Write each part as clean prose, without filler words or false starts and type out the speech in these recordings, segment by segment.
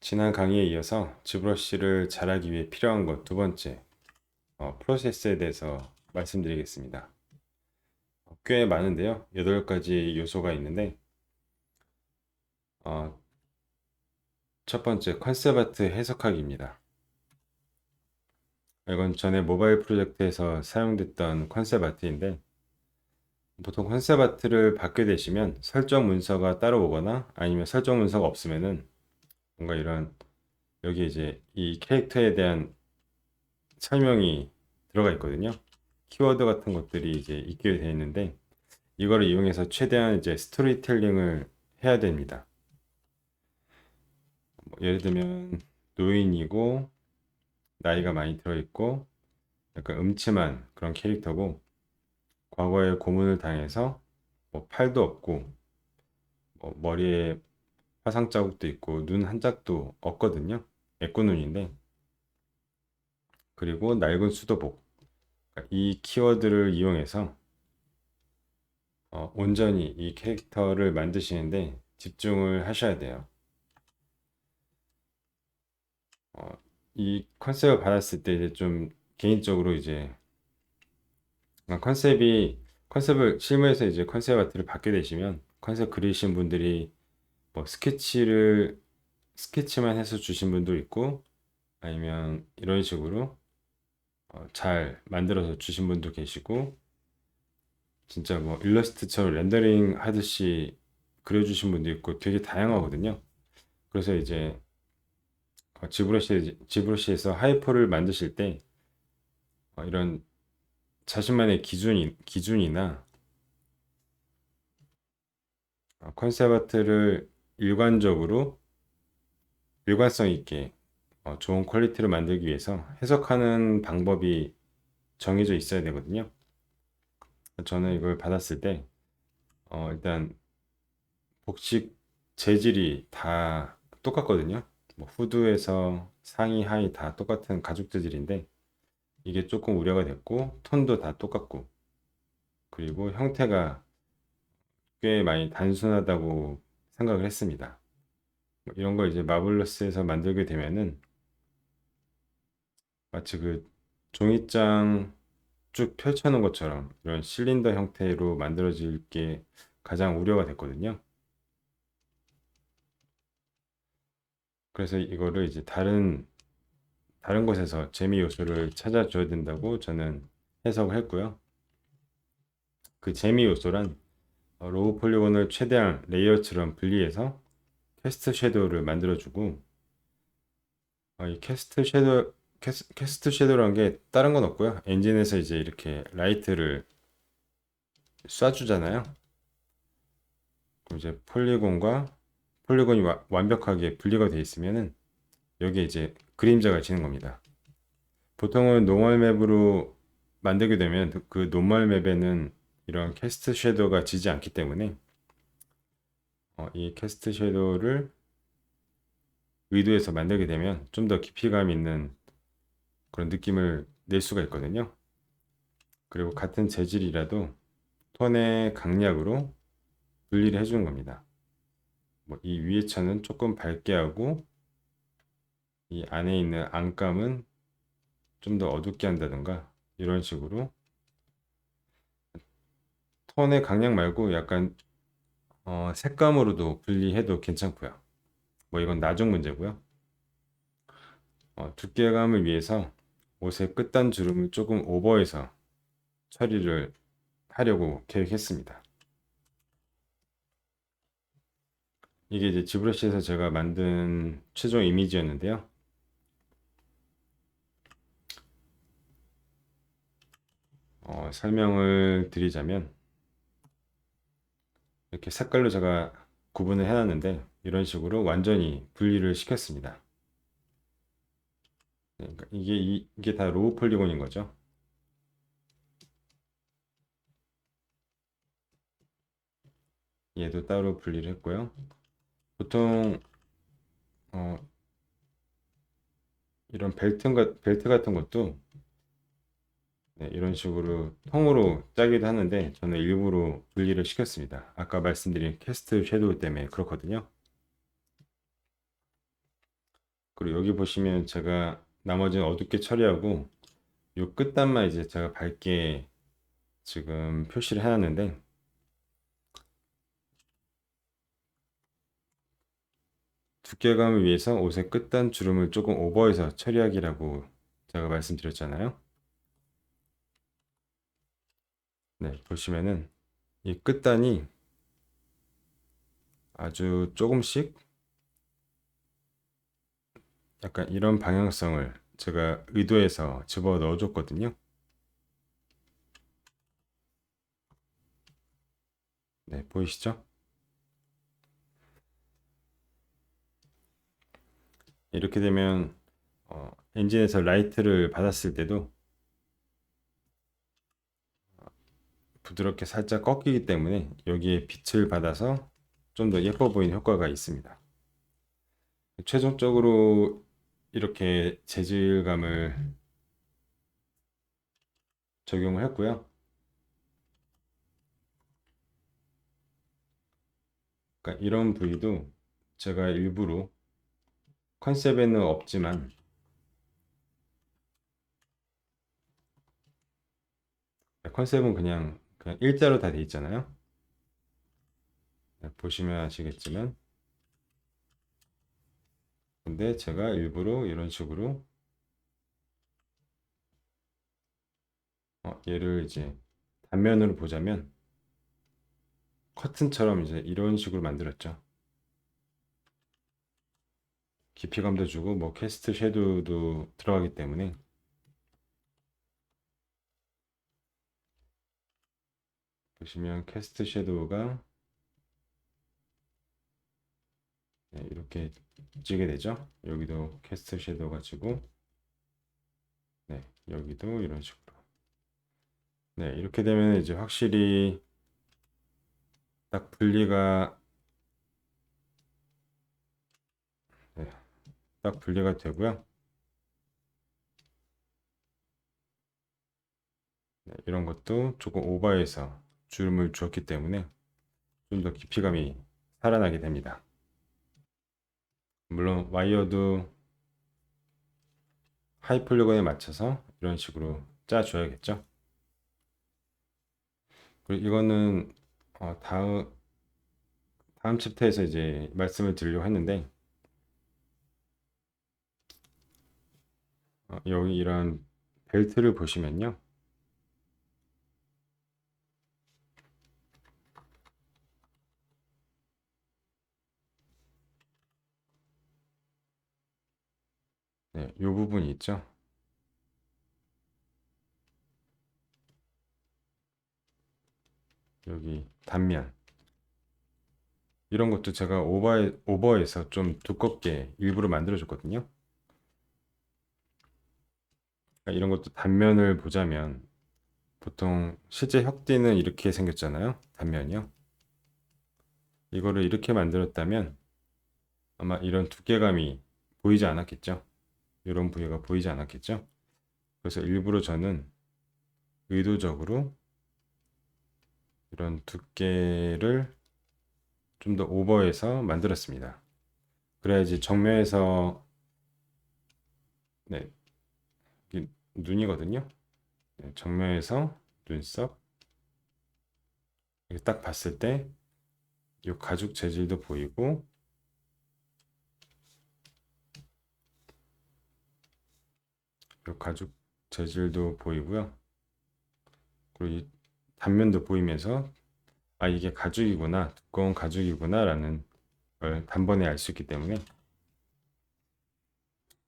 지난 강의에 이어서 지브러시를 잘하기 위해 필요한 것 두 번째, 프로세스에 대해서 말씀드리겠습니다. 꽤 많은데요. 8가지 요소가 있는데, 어, 첫 번째, 컨셉 아트 해석하기입니다. 이건 전에 모바일 프로젝트에서 사용됐던 컨셉 아트인데, 보통 컨셉 아트를 받게 되시면 설정 문서가 따로 오거나 아니면 설정 문서가 없으면은 뭔가 이런 여기 이제 이 캐릭터에 대한 설명이 들어가 있거든요. 키워드 같은 것들이 이제 있게 되어 있는데 이거를 이용해서 최대한 이제 스토리텔링을 해야 됩니다. 예를 들면 노인이고 나이가 많이 들어 있고 약간 음침한 그런 캐릭터고 과거에 고문을 당해서 뭐 팔도 없고 뭐 머리에 화상 자국도 있고 눈 한 짝도 없거든요. 애꾸눈인데 그리고 낡은 수도복 이 키워드를 이용해서 온전히 이 캐릭터를 만드시는데 집중을 하셔야 돼요. 어, 이 컨셉을 받았을 때 이제 좀 개인적으로 이제 컨셉을 실무에서 이제 컨셉 아트를 받게 되시면 컨셉 그리신 분들이 뭐 스케치만 해서 주신 분도 있고 아니면 이런 식으로 잘 만들어서 주신 분도 계시고 진짜 뭐 일러스트처럼 렌더링 하듯이 그려주신 분도 있고 되게 다양하거든요. 그래서 이제 지브러시에서 하이퍼를 만드실 때 이런 자신만의 기준이나 컨셉 아트를 일관적으로 일관성 있게 좋은 퀄리티를 만들기 위해서 해석하는 방법이 정해져 있어야 되거든요. 저는 이걸 받았을 때 일단 복식 재질이 다 똑같거든요. 뭐 후드에서 상의 하의 다 똑같은 가죽 재질인데 이게 조금 우려가 됐고 톤도 다 똑같고 그리고 형태가 꽤 많이 단순하다고 생각을 했습니다. 뭐 이런 걸 이제 마블러스에서 만들게 되면은 마치 그 종이장 쭉 펼쳐놓은 것처럼 이런 실린더 형태로 만들어질 게 가장 우려가 됐거든요. 그래서 이거를 이제 다른 곳에서 재미 요소를 찾아줘야 된다고 저는 해석을 했고요. 그 재미 요소란 로우 폴리곤을 최대한 레이어처럼 분리해서 캐스트 섀도우를 만들어주고 이 캐스트 섀도우라는 게 다른 건 없고요. 엔진에서 이제 이렇게 라이트를 쏴주잖아요. 그럼 이제 폴리곤이 완벽하게 분리가 되어 있으면은 여기에 이제 그림자가 지는 겁니다. 보통은 노멀 맵으로 만들게 되면 그 노멀 맵에는 이런 캐스트 섀도우가 지지 않기 때문에 이 캐스트 섀도우를 의도해서 만들게 되면 좀 더 깊이감 있는 그런 느낌을 낼 수가 있거든요. 그리고 같은 재질이라도 톤의 강약으로 분리를 해주는 겁니다. 뭐 이 위에 천은 조금 밝게 하고 이 안에 있는 안감은 좀 더 어둡게 한다든가 이런 식으로 톤의 강약 말고 약간 색감으로도 분리해도 괜찮고요. 뭐 이건 나중 문제고요. 두께감을 위해서 옷의 끝단 주름을 조금 오버해서 처리를 하려고 계획했습니다. 이게 이제 지브러시에서 제가 만든 최종 이미지였는데요. 설명을 드리자면 이렇게 색깔로 제가 구분을 해놨는데 이런 식으로 완전히 분리를 시켰습니다. 그러니까 이게 다 로우 폴리곤인 거죠. 얘도 따로 분리를 했고요. 보통 어, 이런 벨트 같은 것도 네, 이런 식으로 통으로 짜기도 하는데 저는 일부러 분리를 시켰습니다. 아까 말씀드린 캐스트 섀도우 때문에 그렇거든요. 그리고 여기 보시면 제가 나머지는 어둡게 처리하고 요 끝단만 이제 제가 밝게 지금 표시를 해놨는데, 두께감을 위해서 옷의 끝단 주름을 조금 오버해서 처리하기라고 제가 말씀드렸잖아요. 네, 보시면은 이 끝단이 아주 조금씩 약간 이런 방향성을 제가 의도해서 집어 넣어줬거든요. 네, 보이시죠? 이렇게 되면 엔진에서 라이트를 받았을 때도 부드럽게 살짝 꺾이기 때문에 여기에 빛을 받아서 좀 더 예뻐 보이는 효과가 있습니다. 최종적으로 이렇게 재질감을 적용을 했고요. 그러니까 이런 부위도 제가 일부러 컨셉에는 없지만 컨셉은 그냥 일자로 다 돼 있잖아요. 보시면 아시겠지만, 근데 제가 일부러 이런 식으로 얘를 이제 단면으로 보자면 커튼처럼 이제 이런 식으로 만들었죠. 깊이감도 주고 뭐 캐스트 섀도우도 들어가기 때문에 보시면 캐스트 섀도우가 이렇게 지게 되죠. 여기도 캐스트 섀도우 가지고, 네, 여기도 이런 식으로. 네, 이렇게 되면 이제 확실히 딱 분리가, 네, 딱 분리가 되고요. 네, 이런 것도 조금 오버해서 주름을 주었기 때문에 좀 더 깊이감이 살아나게 됩니다. 물론 와이어도 하이 폴리곤에 맞춰서 이런 식으로 짜줘야겠죠. 그리고 이거는 다음 챕터에서 이제 말씀을 드리려고 했는데, 여기 이런 벨트를 보시면요. 네, 이 부분이 있죠. 여기 단면. 이런 것도 제가 오버해서 좀 두껍게 일부러 만들어줬거든요. 그러니까 이런 것도 단면을 보자면 보통 실제 혁띠는 이렇게 생겼잖아요. 단면이요. 이거를 이렇게 만들었다면 아마 이런 두께감이 보이지 않았겠죠. 이런 부위가 보이지 않았겠죠. 그래서 일부러 저는 의도적으로 이런 두께를 좀 더 오버해서 만들었습니다. 그래야지 정면에서, 네, 이게 눈이거든요. 네, 정면에서 눈썹 이렇게 딱 봤을 때 이 가죽 재질도 보이고, 이 가죽 재질도 보이고요. 그리고 이 단면도 보이면서 아 이게 가죽이구나, 두꺼운 가죽이구나 라는 걸 단번에 알 수 있기 때문에,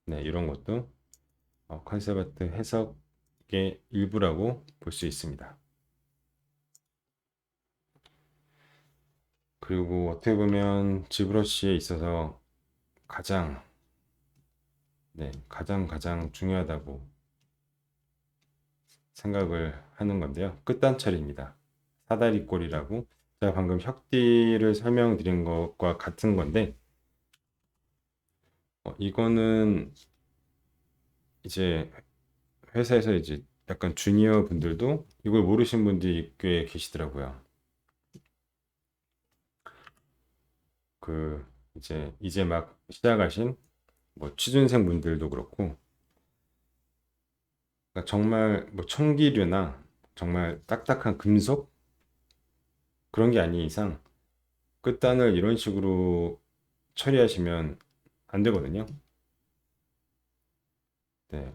네, 이런 것도 컨셉 아트 해석의 일부라고 볼 수 있습니다. 그리고 어떻게 보면 지브러쉬에 있어서 가장, 네, 가장 중요하다고 생각을 하는 건데요. 끝단 처리입니다. 사다리꼴이라고 제가 방금 혁띠를 설명드린 것과 같은 건데, 이거는 이제 회사에서 이제 약간 주니어 분들도 이걸 모르신 분들이 꽤 계시더라고요. 그 이제 막 시작하신 뭐 취준생 분들도 그렇고, 그러니까 정말 뭐 청기류나 정말 딱딱한 금속 그런 게 아닌 이상 끝단을 이런 식으로 처리하시면 안 되거든요. 네,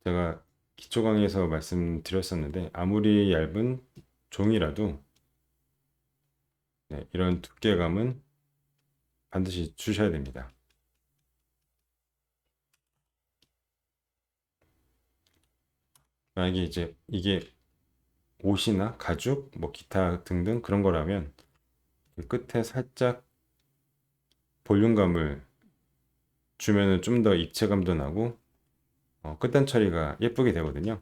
제가 기초 강의에서 말씀드렸었는데 아무리 얇은 종이라도 네, 이런 두께감은 반드시 주셔야 됩니다. 만약에 이제 이게 옷이나 가죽, 뭐 기타 등등 그런 거라면 그 끝에 살짝 볼륨감을 주면은 좀 더 입체감도 나고 끝단 처리가 예쁘게 되거든요.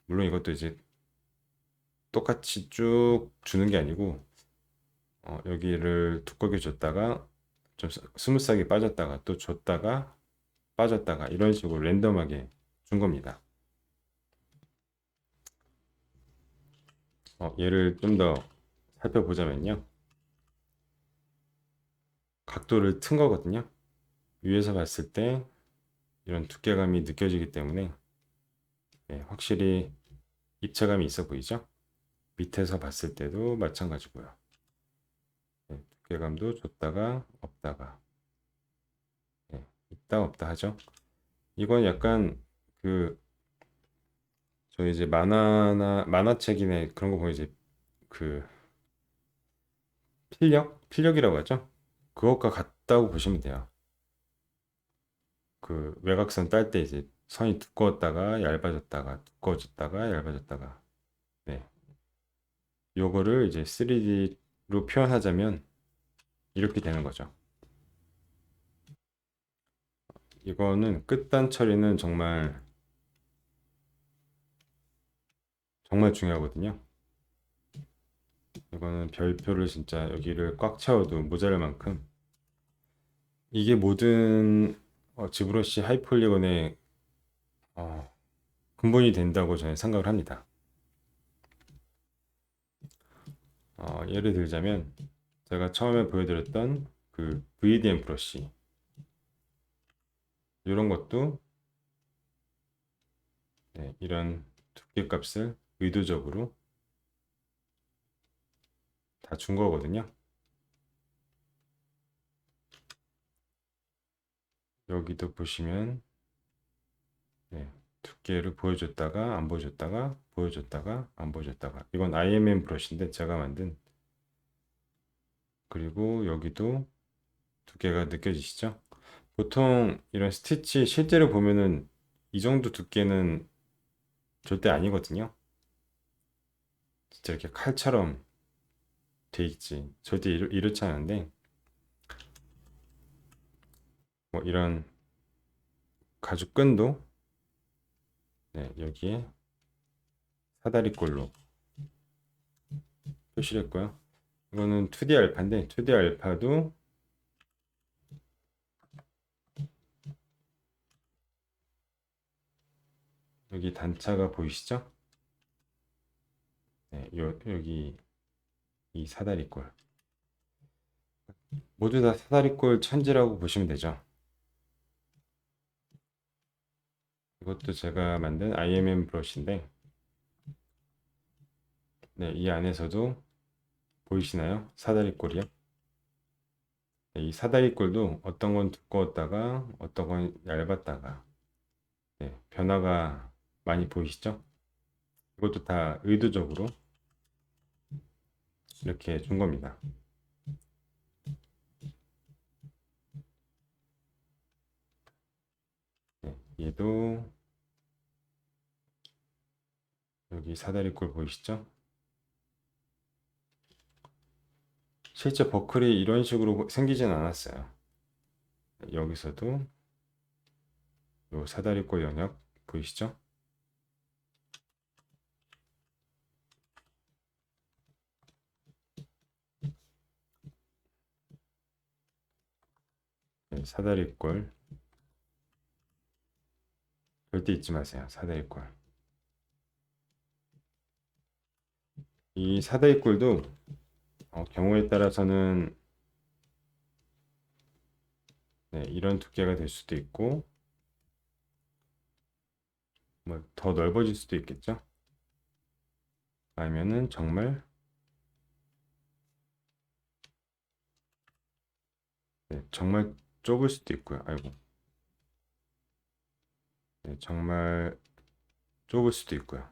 물론 이것도 이제 똑같이 쭉 주는 게 아니고 여기를 두껍게 줬다가 좀 스무스하게 빠졌다가 또 줬다가 빠졌다가 이런 식으로 랜덤하게 준 겁니다. 얘를 좀 더 살펴보자면요. 각도를 튼 거거든요. 위에서 봤을 때 이런 두께감이 느껴지기 때문에 네, 확실히 입체감이 있어 보이죠? 밑에서 봤을 때도 마찬가지고요. 네, 두께감도 줬다가 없다가 네, 있다 없다 하죠. 이건 약간 그 저희 이제 만화책이나 그런 거 보면 이제 그 필력이라고 하죠. 그것과 같다고 보시면 돼요. 그 외곽선 딸 때 이제 선이 두꺼웠다가 얇아졌다가 두꺼워졌다가 얇아졌다가 네. 요거를 이제 3D로 표현하자면 이렇게 되는 거죠. 이거는 끝단 처리는 정말 정말 중요하거든요. 이거는 별표를 진짜 여기를 꽉 채워도 모자랄 만큼 이게 모든 지브러시 하이폴리건의 어, 근본이 된다고 저는 생각을 합니다. 예를 들자면 제가 처음에 보여드렸던 그 VDM 브러쉬 이런 것도 네, 이런 두께 값을 의도적으로 다 준 거거든요. 여기도 보시면 네, 두께를 보여줬다가 안 보여줬다가 보여줬다가 안 보여줬다가 이건 IMM 브러쉬인데 제가 만든 그리고 여기도 두께가 느껴지시죠? 보통 이런 스티치 실제로 보면은 이 정도 두께는 절대 아니거든요. 진짜 이렇게 칼처럼 돼 있지. 절대 이렇지 않은데 뭐 이런 가죽끈도 네, 여기에 사다리꼴로 표시를 했고요. 이거는 2D 알파인데 2D 알파도 여기 단차가 보이시죠? 네, 여기 이 사다리꼴 모두 다 사다리꼴 천지라고 보시면 되죠. 이것도 제가 만든 IMM 브러쉬인데 네, 이 안에서도 보이시나요? 사다리꼴이요. 네, 이 사다리꼴도 어떤 건 두꺼웠다가 어떤 건 얇았다가 네, 변화가 많이 보이시죠? 이것도 다 의도적으로 이렇게 준 겁니다. 네, 얘도 여기 사다리꼴 보이시죠? 실제 버클이 이런 식으로 생기진 않았어요. 여기서도 요 사다리꼴 영역 보이시죠? 네, 사다리꼴 절대 잊지 마세요. 사다리꼴. 이 사다리꼴도 경우에 따라서는 네, 이런 두께가 될 수도 있고 뭐 더 넓어질 수도 있겠죠. 아니면은 정말 네, 정말 좁을 수도 있고요. 아이고, 네, 정말 좁을 수도 있고요.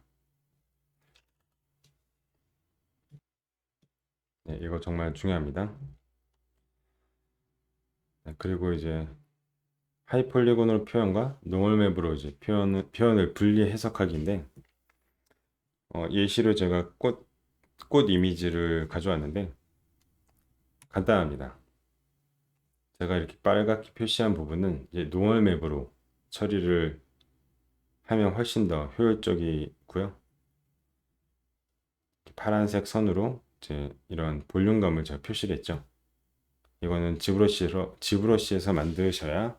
네, 이거 정말 중요합니다. 네, 그리고 이제 하이폴리곤으로 표현과 노멀맵으로 이제 표현을 분리 해석하기인데 예시로 제가 꽃 이미지를 가져왔는데 간단합니다. 제가 이렇게 빨갛게 표시한 부분은 이제 노멀맵으로 처리를 하면 훨씬 더 효율적이고요. 파란색 선으로 이제 이런 볼륨감을 제가 표시를 했죠. 이거는 지브러시에서 만드셔야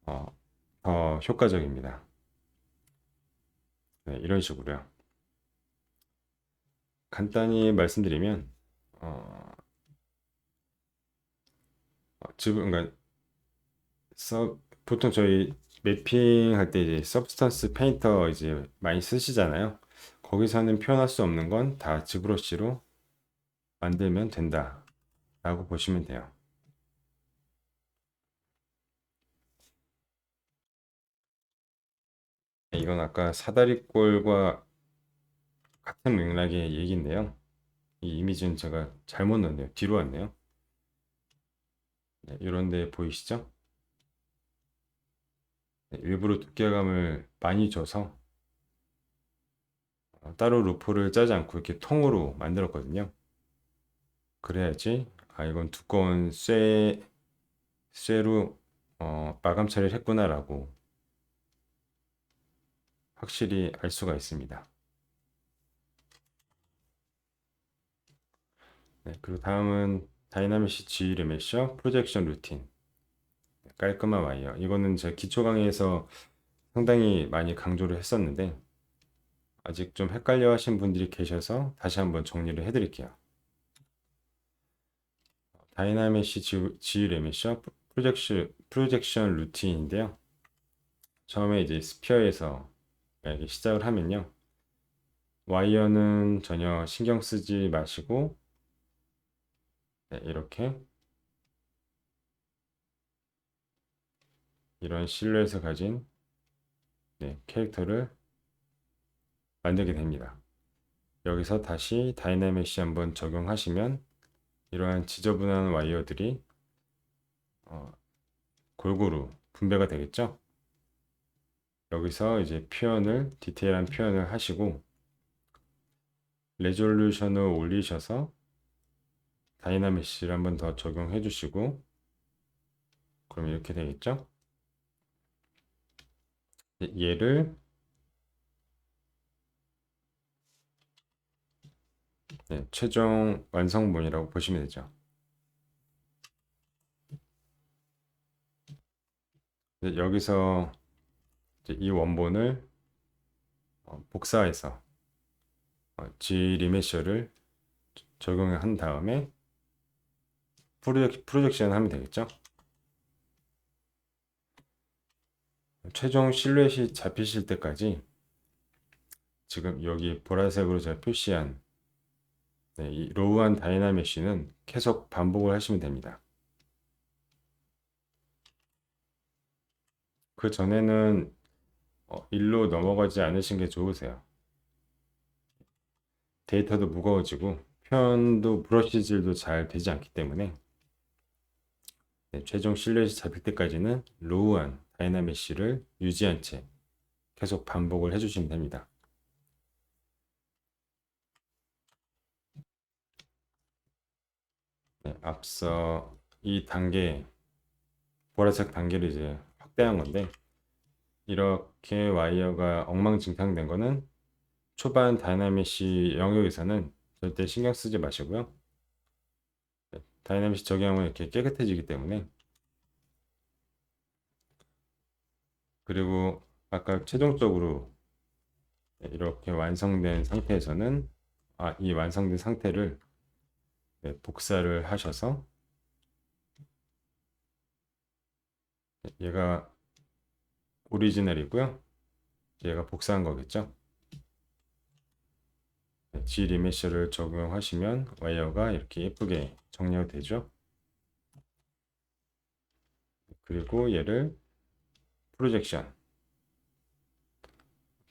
어, 더 효과적입니다. 네, 이런 식으로요. 간단히 말씀드리면 어, 그러니까 보통 저희 매핑할 때 이제 서브스턴스 페인터 이제 많이 쓰시잖아요. 거기서는 표현할 수 없는 건 다 지브러시로 만들면 된다 라고 보시면 돼요. 네, 이건 아까 사다리꼴과 같은 맥락의 얘기인데요. 이 이미지는 제가 잘못 넣었네요. 뒤로 왔네요. 네, 이런 데 보이시죠? 네, 일부러 두께감을 많이 줘서 따로 루프를 짜지 않고 이렇게 통으로 만들었거든요. 그래야지 이건 두꺼운 쇠로 마감 처리를 했구나라고 확실히 알 수가 있습니다. 네, 그리고 다음은 다이나믹시 G 레메셔 프로젝션 루틴. 깔끔한 와이어. 이거는 제 기초 강의에서 상당히 많이 강조를 했었는데 아직 좀 헷갈려 하신 분들이 계셔서 다시 한번 정리를 해드릴게요. 다이나믹시 G 레메셔 프로젝션 루틴인데요. 처음에 이제 스피어에서 이렇게 시작을 하면요. 와이어는 전혀 신경 쓰지 마시고 네, 이렇게 이런 실루엣을 가진 네, 캐릭터를 만들게 됩니다. 여기서 다시 다이나믹시 한번 적용하시면 이러한 지저분한 와이어들이 어, 골고루 분배가 되겠죠. 여기서 이제 디테일한 표현을 하시고 레졸루션을 올리셔서 다이나믹시를 한번 더 적용해 주시고 그럼 이렇게 되겠죠. 얘를 네, 최종 완성본이라고 보시면 되죠. 여기서 이제 이 원본을 복사해서 G 리메셔를 적용한 다음에 프로젝션 하면 되겠죠. 최종 실루엣이 잡히실 때까지 지금 여기 보라색으로 제가 표시한 네, 이 로우한 다이나믹시는 계속 반복을 하시면 됩니다. 그 전에는 일로 넘어가지 않으신 게 좋으세요. 데이터도 무거워지고 표현도 브러쉬질도 잘 되지 않기 때문에 네, 최종 실루엣이 잡힐 때까지는 로우한 다이나믹시를 유지한 채 계속 반복을 해주시면 됩니다. 네, 앞서 이 보라색 단계를 이제 확대한 건데 이렇게 와이어가 엉망진창된 거는 초반 다이나믹시 영역에서는 절대 신경 쓰지 마시고요. 네, 다이나믹시 적용하면 이렇게 깨끗해지기 때문에 그리고 아까 최종적으로 네, 이렇게 완성된 상태에서는 이 완성된 상태를 네, 복사를 하셔서 얘가 오리지널이고요. 얘가 복사한 거겠죠. G 리메셔를 적용하시면 와이어가 이렇게 예쁘게 정리가 되죠. 그리고 얘를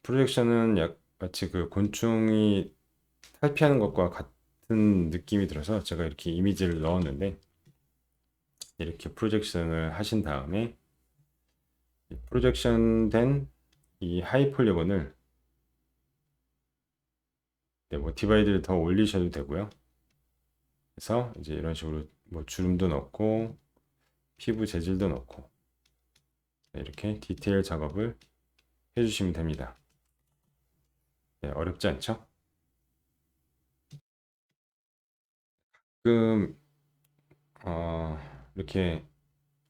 프로젝션은 마치 그 곤충이 탈피하는 것과 같은 느낌이 들어서 제가 이렇게 이미지를 넣었는데, 이렇게 프로젝션을 하신 다음에 프로젝션 된 이 하이 폴리곤을 뭐 디바이드를 더 올리셔도 되고요. 그래서 이제 이런 식으로 뭐 주름도 넣고 피부 재질도 넣고 이렇게 디테일 작업을 해주시면 됩니다. 네, 어렵지 않죠? 지금 어, 이렇게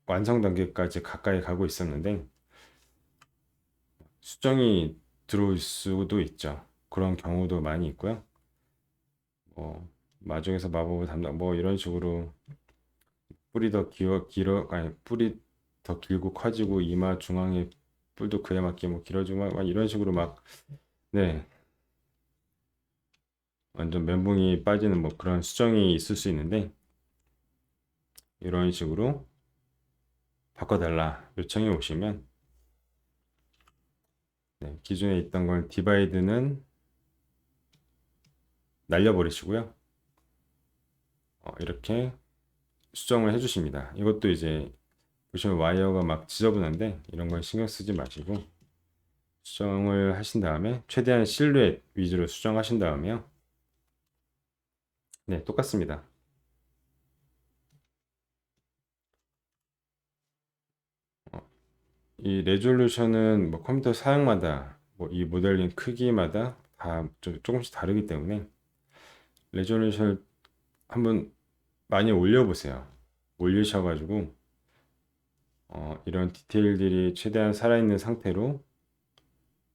완성 단계까지 가까이 가고 있었는데 수정이 들어올 수도 있죠. 그런 경우도 많이 있고요. 마족에서 마법을 담당 뭐 이런 식으로 뿌리 더 길어 아니 뿌리 더 길고 커지고 이마 중앙에 뿔도 그에 맞게 뭐 길어지고 막 이런 식으로 막 네, 완전 멘붕이 빠지는 뭐 그런 수정이 있을 수 있는데 이런 식으로 바꿔달라 요청해 오시면 네, 기존에 있던 걸 디바이드는 날려버리시고요. 이렇게 수정을 해주십니다. 이것도 이제 보시면 와이어가 막 지저분한데 이런 걸 신경 쓰지 마시고 수정을 하신 다음에 최대한 실루엣 위주로 수정하신 다음에요. 네, 똑같습니다. 이 레졸루션은 뭐 컴퓨터 사양마다 뭐 이 모델링 크기마다 다 조금씩 다르기 때문에 레졸루션을 한번 많이 올려보세요. 올리셔가지고 이런 디테일들이 최대한 살아있는 상태로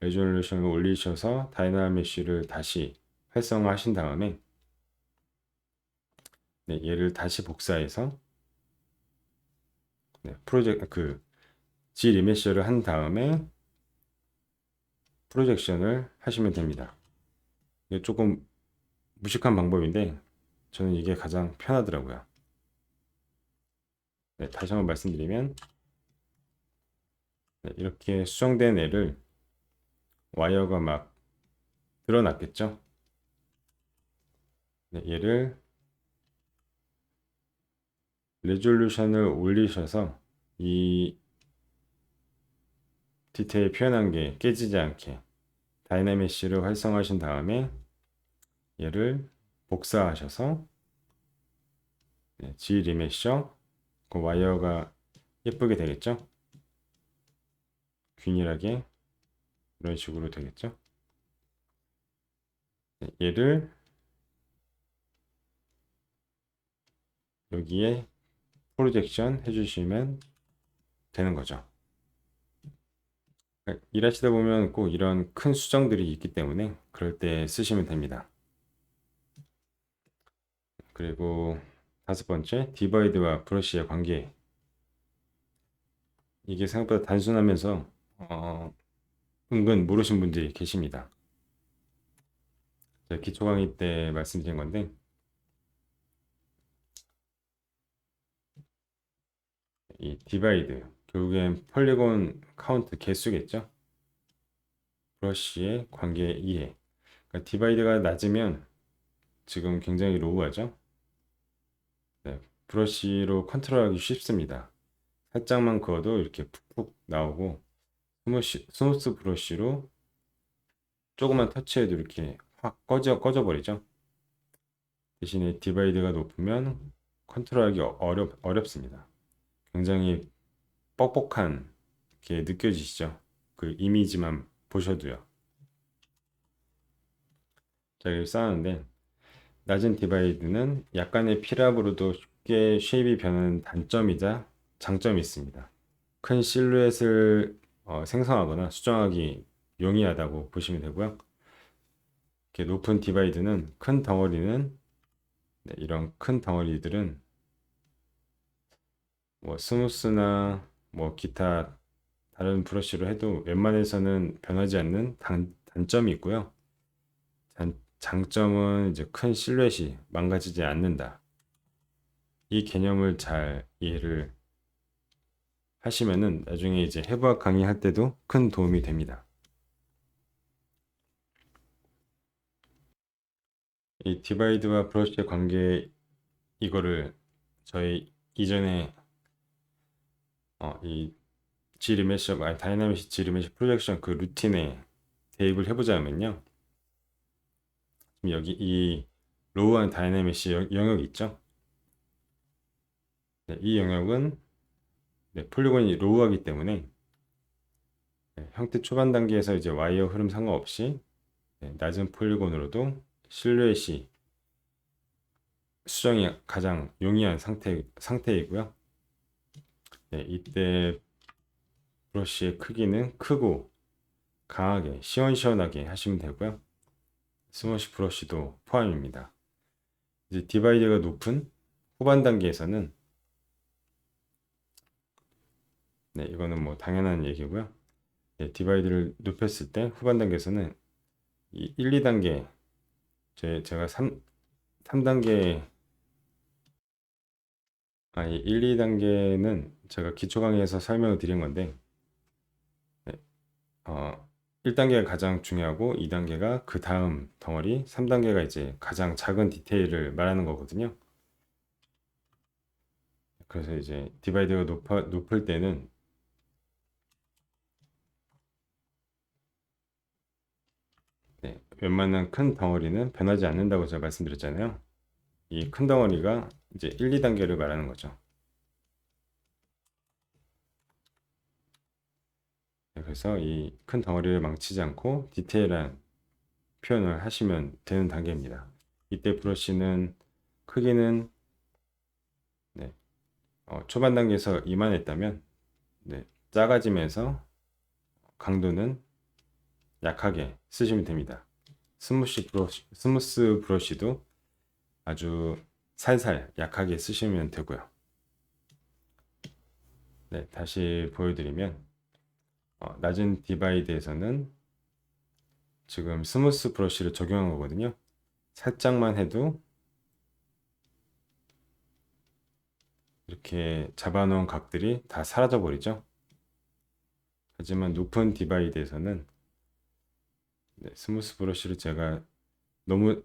레졸루션을 올리셔서 다이나믹 메쉬를 다시 활성화하신 다음에 네, 얘를 다시 복사해서 네, G 리메셔를 한 다음에 프로젝션을 하시면 됩니다. 이게 조금 무식한 방법인데 저는 이게 가장 편하더라고요. 네, 다시 한번 말씀드리면 네, 이렇게 수정된 애를 와이어가 막 드러났겠죠? 네, 얘를 레졸루션을 올리셔서 이 디테일 표현한 게 깨지지 않게 다이나믹시를 활성화하신 다음에 얘를 복사하셔서 네, G 리메셔 그 와이어가 예쁘게 되겠죠? 균일하게 이런 식으로 되겠죠? 네, 얘를 여기에 프로젝션 해주시면 되는 거죠. 그러니까 일하시다 보면 꼭 이런 큰 수정들이 있기 때문에 그럴 때 쓰시면 됩니다. 그리고 다섯 번째, 디바이드와 브러쉬의 관계. 이게 생각보다 단순하면서 은근 모르신 분들이 계십니다. 제가 기초 강의 때 말씀드린 건데 이 디바이드 결국엔 폴리곤 카운트 개수겠죠. 브러쉬의 관계 이해. 그러니까 디바이드가 낮으면 지금 굉장히 로우하죠. 네, 브러쉬로 컨트롤하기 쉽습니다. 살짝만 그어도 이렇게 푹푹 나오고 스무스 브러쉬로 조금만 터치해도 이렇게 확 꺼져 버리죠. 대신에 디바이드가 높으면 컨트롤하기 어렵습니다. 굉장히 뻑뻑한 게 느껴지시죠? 그 이미지만 보셔도요. 자, 이렇게 쌓았는데 낮은 디바이드는 약간의 피랍으로도 쉽게 쉐입이 변하는 단점이자 장점이 있습니다. 큰 실루엣을 생성하거나 수정하기 용이하다고 보시면 되고요. 이렇게 높은 디바이드는 큰 덩어리는 네, 이런 큰 덩어리들은 뭐 스무스나 뭐 기타 다른 브러쉬로 해도 웬만해서는 변하지 않는 단점이 있고요. 장점은 이제 큰 실루엣이 망가지지 않는다. 이 개념을 잘 이해를 하시면은 나중에 이제 해부학 강의할 때도 큰 도움이 됩니다. 이 디바이드와 브러쉬의 관계, 이거를 저희 이전에 이 G리메시, 다이나믹 G리메시 프로젝션 그 루틴에 대입을 해보자면요. 여기 이 로우한 다이나믹시 영역이 있죠. 네, 이 영역은 폴리곤이 로우하기 때문에 형태 초반 단계에서 이제 와이어 흐름 상관없이 낮은 폴리곤으로도 실루엣이 수정이 가장 용이한 상태이고요. 이때 브러쉬의 크기는 크고 강하게 시원시원하게 하시면 되고요. 스머시 브러쉬도 포함입니다. 이제 디바이드가 높은 후반 단계에서는 이거는 뭐 당연한 얘기고요. 디바이드를 높였을 때 후반 단계에서는 이 1, 2단계 제가 3단계 이 1, 2단계는 제가 기초 강의에서 설명을 드린 건데 1단계가 가장 중요하고 2단계가 그 다음 덩어리, 3단계가 이제 가장 작은 디테일을 말하는 거거든요. 그래서 이제 디바이드가 높을 때는 웬만한 큰 덩어리는 변하지 않는다고 제가 말씀드렸잖아요. 이 큰 덩어리가 이제 1, 2단계를 말하는 거죠. 그래서 이 큰 덩어리를 망치지 않고 디테일한 표현을 하시면 되는 단계입니다. 이때 브러쉬는 크기는 초반 단계에서 이만했다면 작아지면서 강도는 약하게 쓰시면 됩니다. 스무스 브러쉬도 아주 살살 약하게 쓰시면 되고요. 다시 보여드리면 낮은 디바이드에서는 지금 스무스 브러쉬를 적용한 거거든요. 살짝만 해도 이렇게 잡아놓은 각들이 다 사라져 버리죠. 하지만 높은 디바이드에서는 스무스 브러쉬를 제가 너무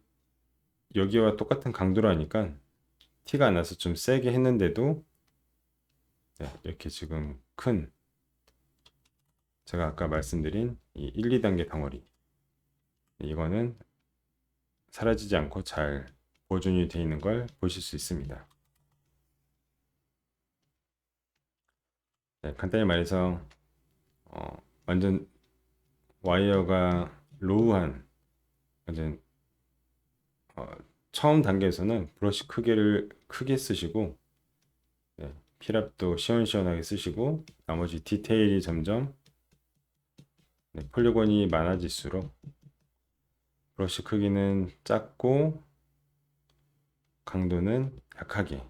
여기와 똑같은 강도로 하니까 티가 안 나서 좀 세게 했는데도 이렇게 지금 큰 제가 아까 말씀드린 이 1, 2단계 덩어리 이거는 사라지지 않고 잘 보존이 되어 있는 걸 보실 수 있습니다. 간단히 말해서 완전 와이어가 로우한 완전 처음 단계에서는 브러쉬 크기를 크게 쓰시고 필압도 시원시원하게 쓰시고 나머지 디테일이 점점 폴리곤이 많아질수록 브러쉬 크기는 작고 강도는 약하게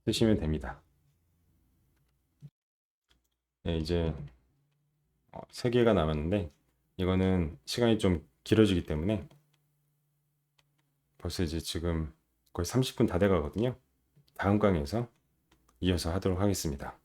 쓰시면 됩니다. 이제 3개가 남았는데 이거는 시간이 좀 길어지기 때문에 벌써 이제 지금 거의 30분 다 돼 가거든요. 다음 강의에서 이어서 하도록 하겠습니다.